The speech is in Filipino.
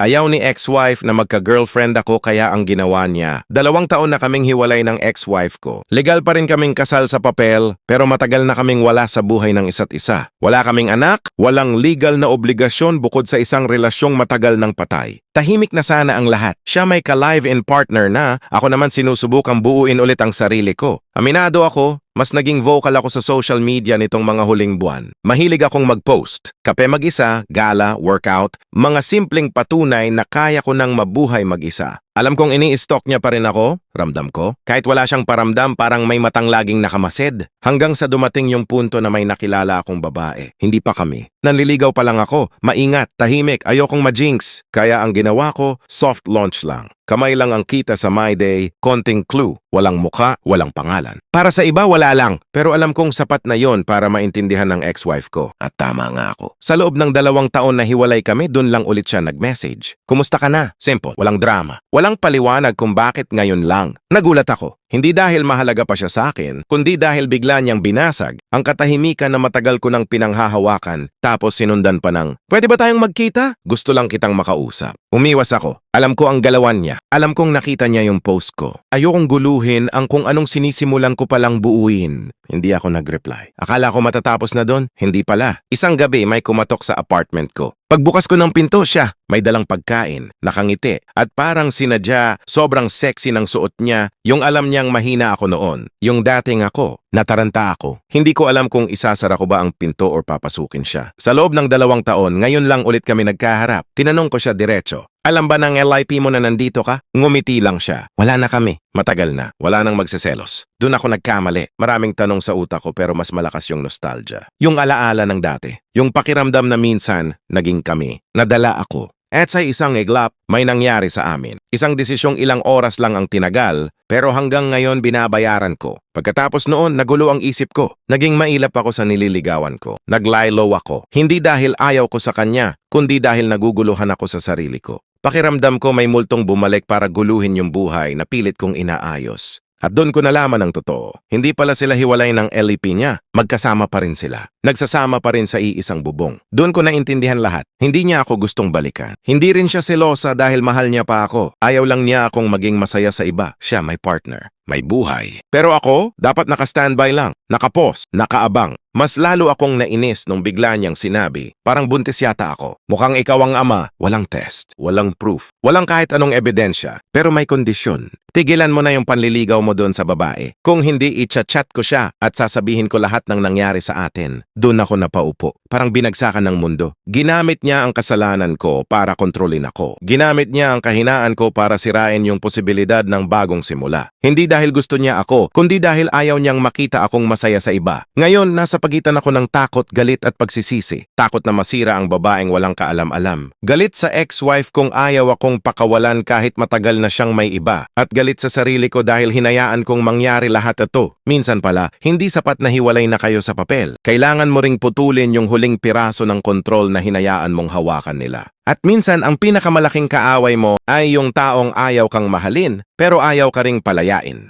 Ayaw ni ex-wife na magka-girlfriend ako kaya ang ginawa niya. 2 taon na kaming hiwalay ng ex-wife ko. Legal pa rin kaming kasal sa papel, pero matagal na kaming wala sa buhay ng isa't isa. Wala kaming anak, walang legal na obligasyon bukod sa isang relasyong matagal ng patay. Tahimik na sana ang lahat. Siya may ka-live-in partner na, ako naman sinusubukang buuin ulit ang sarili ko. Aminado ako, mas naging vocal ako sa social media nitong mga huling buwan. Mahilig akong mag-post. Kape mag-isa, gala, workout, mga simpleng patunay na kaya ko nang mabuhay mag-isa. Alam kong ini-stalk niya pa rin ako, ramdam ko. Kahit wala siyang paramdam, parang may matang laging nakamasid. Hanggang sa dumating yung punto na may nakilala akong babae. Hindi pa kami. Nanliligaw pa lang ako. Maingat, tahimik, ayokong ma-jinx. Kaya ang ginawa ko, soft launch lang. Kamay lang ang kita sa My Day, konting clue. Walang mukha, walang pangalan. Para sa iba, wala lang. Pero alam kong sapat na yon para maintindihan ng ex-wife ko. At tama nga ako. Sa loob ng 2 taon na hiwalay kami, dun lang ulit siya nag-message. Kumusta ka na? Simple, walang drama. Walang paliwanag kung bakit ngayon lang. Nagulat ako. Hindi dahil mahalaga pa siya sa akin, kundi dahil bigla niyang binasag ang katahimikan na matagal ko nang pinanghahawakan tapos sinundan pa ng, "Pwede ba tayong magkita? Gusto lang kitang makausap." Umiwas ako. Alam ko ang galawan niya. Alam kong nakita niya yung post ko. Ayokong guluhin ang kung anong sinisimulan ko palang buuin. Hindi ako nag-reply. Akala ko matatapos na doon. Hindi pala. Isang gabi may kumatok sa apartment ko. Pagbukas ko ng pinto siya, may dalang pagkain, nakangiti, at parang sinadya, sobrang sexy ng suot niya, yung alam niyang mahina ako noon. Yung dating ako, nataranta ako. Hindi ko alam kung isasara ko ba ang pinto or papasukin siya. Sa loob ng 2 taon, ngayon lang ulit kami nagkaharap. Tinanong ko siya diretso. Alam ba ng LIP mo na nandito ka? Ngumiti lang siya. Wala na kami. Matagal na. Wala nang magseselos. Doon ako nagkamali. Maraming tanong sa utak ko pero mas malakas yung nostalgia. Yung alaala ng dati. Yung pakiramdam na minsan, naging kami. Nadala ako. At sa isang iglap, may nangyari sa amin. Isang desisyong ilang oras lang ang tinagal, pero hanggang ngayon binabayaran ko. Pagkatapos noon, nagulo ang isip ko. Naging mailap ako sa nililigawan ko. Nag-lie-low ako. Hindi dahil ayaw ko sa kanya, kundi dahil naguguluhan ako sa sarili ko. Pakiramdam ko may multong bumalik para guluhin yung buhay na pilit kong inaayos. At doon ko nalaman ang totoo. Hindi pala sila hiwalay ng LEP niya. Magkasama pa rin sila. Nagsasama pa rin sa iisang bubong. Doon ko naintindihan lahat. Hindi niya ako gustong balikan. Hindi rin siya selosa dahil mahal niya pa ako. Ayaw lang niya akong maging masaya sa iba. Siya may partner. May buhay. Pero ako, dapat naka-standby lang. Naka-pause. Nakaabang. Mas lalo akong nainis nung bigla niyang sinabi, parang buntis yata ako. Mukhang ikaw ang ama. Walang test. Walang proof. Walang kahit anong ebidensya. Pero may kondisyon. Tigilan mo na yung panliligaw mo doon sa babae. Kung hindi, i-chat ko siya at sasabihin ko lahat ng nangyari sa atin. Doon ako napaupo. Parang binagsakan ng mundo. Ginamit niya ang kasalanan ko para kontrolin ako. Ginamit niya ang kahinaan ko para sirain yung posibilidad ng bagong simula. Hindi dahil gusto niya ako, kundi dahil ayaw niyang makita akong masaya sa iba. Ngayon, nasa pagitan ako ng takot, galit at pagsisisi. Takot na masira ang babaeng walang kaalam-alam. Galit sa ex-wife kong ayaw akong pakawalan kahit matagal na siyang may iba. At galit sa sarili ko dahil hinayaan kong mangyari lahat ito. Minsan pala, hindi sapat na hiwalay na kayo sa papel. Kailangan mo ring putulin yung huling piraso ng kontrol na hinayaan mong hawakan nila. At minsan, ang pinakamalaking kaaway mo ay yung taong ayaw kang mahalin, pero ayaw ka ring palayain.